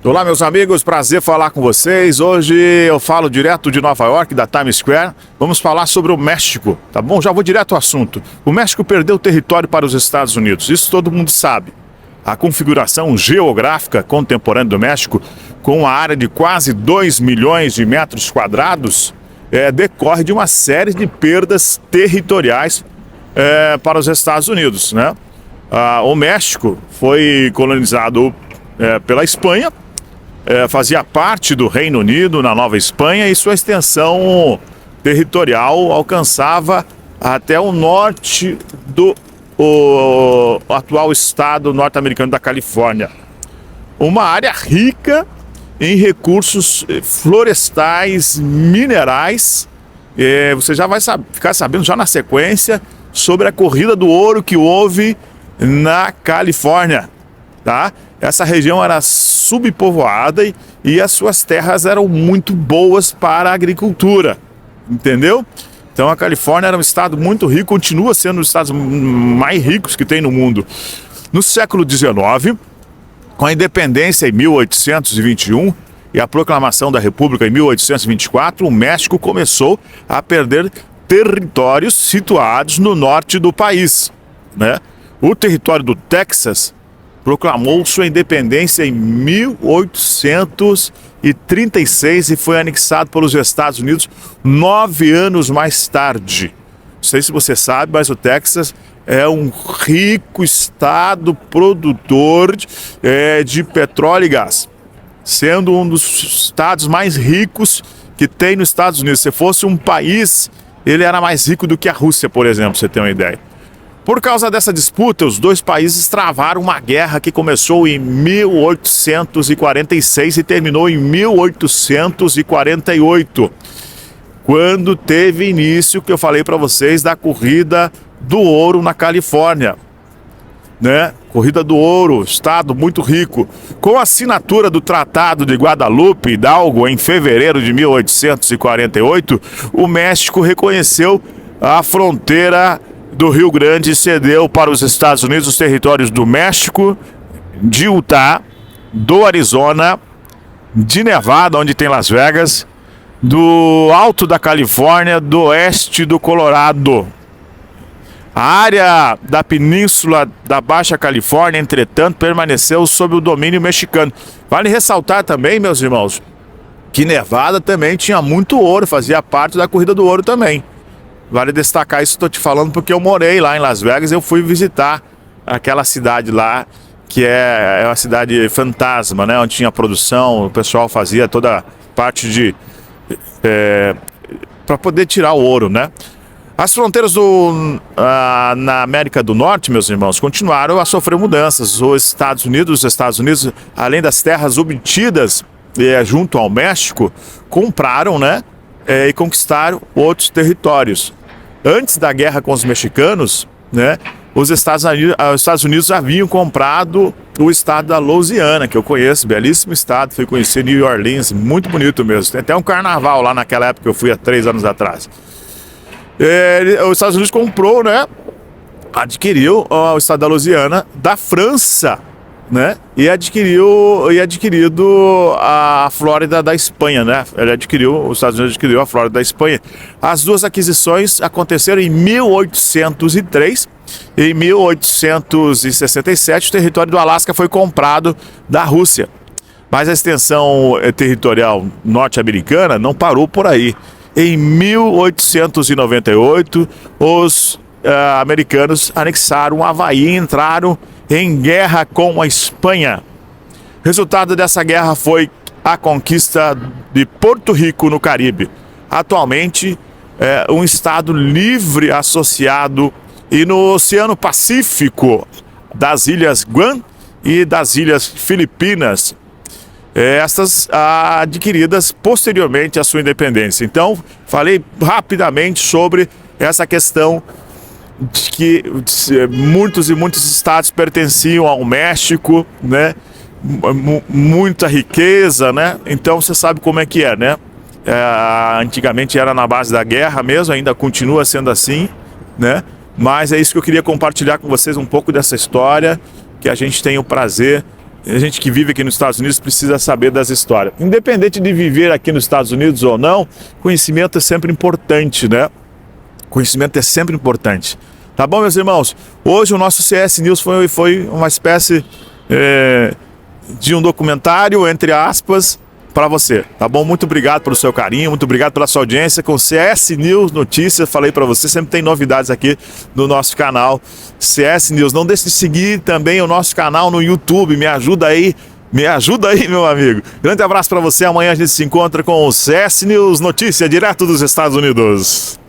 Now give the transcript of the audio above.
Olá, meus amigos, prazer falar com vocês. Hoje eu falo direto de Nova York, da Times Square. Vamos falar sobre o México, tá bom? Já vou direto ao assunto. O México perdeu território para os Estados Unidos, isso todo mundo sabe. A configuração geográfica contemporânea do México, com uma área de quase 2 milhões de metros quadrados, decorre de uma série de perdas territoriais para os Estados Unidos, né? O México foi colonizado pela Espanha, fazia parte do Reino Unido na Nova Espanha e sua extensão territorial alcançava até o norte do atual estado norte-americano da Califórnia. Uma área rica em recursos florestais, minerais. Você já vai ficar sabendo já na sequência sobre a corrida do ouro que houve na Califórnia, tá? Essa região era subpovoada e as suas terras eram muito boas para a agricultura, entendeu? Então a Califórnia era um estado muito rico, continua sendo um dos estados mais ricos que tem no mundo. No século XIX, com a independência em 1821 e a proclamação da República em 1824, o México começou a perder territórios situados no norte do país, né? O território do Texas proclamou sua independência em 1836 e foi anexado pelos Estados Unidos 9 anos mais tarde. Não sei se você sabe, mas o Texas é um rico estado produtor de petróleo e gás, sendo um dos estados mais ricos que tem nos Estados Unidos. Se fosse um país, ele era mais rico do que a Rússia, por exemplo, pra você ter uma ideia. Por causa dessa disputa, os dois países travaram uma guerra que começou em 1846 e terminou em 1848, quando teve início, que eu falei para vocês, da corrida do ouro na Califórnia, né? Corrida do ouro, estado muito rico. Com a assinatura do Tratado de Guadalupe Hidalgo em fevereiro de 1848, o México reconheceu a fronteira do Rio Grande e cedeu para os Estados Unidos os territórios do México, de Utah, do Arizona, de Nevada, onde tem Las Vegas, do Alto da Califórnia, do Oeste do Colorado. A área da Península da Baixa Califórnia, entretanto, permaneceu sob o domínio mexicano. Vale ressaltar também, meus irmãos, que Nevada também tinha muito ouro, fazia parte da corrida do ouro também. Vale destacar isso, estou te falando porque eu morei lá em Las Vegas, eu fui visitar aquela cidade lá, que é uma cidade fantasma, né? Onde tinha produção, o pessoal fazia toda a parte para poder tirar o ouro, né? As fronteiras na América do Norte, meus irmãos, continuaram a sofrer mudanças. Os Estados Unidos, além das terras obtidas junto ao México, compraram, né? E conquistaram outros territórios. Antes da guerra com os mexicanos, né, os Estados Unidos haviam comprado o estado da Louisiana, que eu conheço, belíssimo estado, fui conhecer New Orleans, muito bonito mesmo. Tem até um carnaval lá naquela época que eu fui há 3 anos atrás. Os Estados Unidos comprou, né, adquiriu o estado da Louisiana da França, né? E adquirido a Flórida da Espanha, né? Os Estados Unidos adquiriu a Flórida da Espanha. As duas aquisições aconteceram em 1803 e em 1867 o território do Alasca foi comprado da Rússia. Mas a extensão territorial norte-americana não parou por aí. Em 1898, os americanos anexaram o Havaí e entraram em guerra com a Espanha. Resultado dessa guerra foi a conquista de Porto Rico no Caribe. Atualmente é um estado livre associado e no Oceano Pacífico das Ilhas Guam e das Ilhas Filipinas, estas adquiridas posteriormente à sua independência. Então, falei rapidamente sobre essa questão de que muitos estados pertenciam ao México, né? Muita riqueza, né? Então você sabe como é que é, né? Antigamente era na base da guerra mesmo, ainda continua sendo assim, né? Mas é isso que eu queria compartilhar com vocês, um pouco dessa história, que a gente tem o prazer A gente que vive aqui nos Estados Unidos precisa saber das histórias. Independente de viver aqui nos Estados Unidos ou não, conhecimento é sempre importante, né? Conhecimento é sempre importante. Tá bom, meus irmãos? Hoje o nosso CS News foi uma espécie de um documentário, entre aspas, para você, tá bom? Muito obrigado pelo seu carinho, muito obrigado pela sua audiência com CS News Notícias. Falei para você, sempre tem novidades aqui no nosso canal CS News. Não deixe de seguir também o nosso canal no YouTube, me ajuda aí, meu amigo. Grande abraço para você, amanhã a gente se encontra com o CS News Notícias, direto dos Estados Unidos.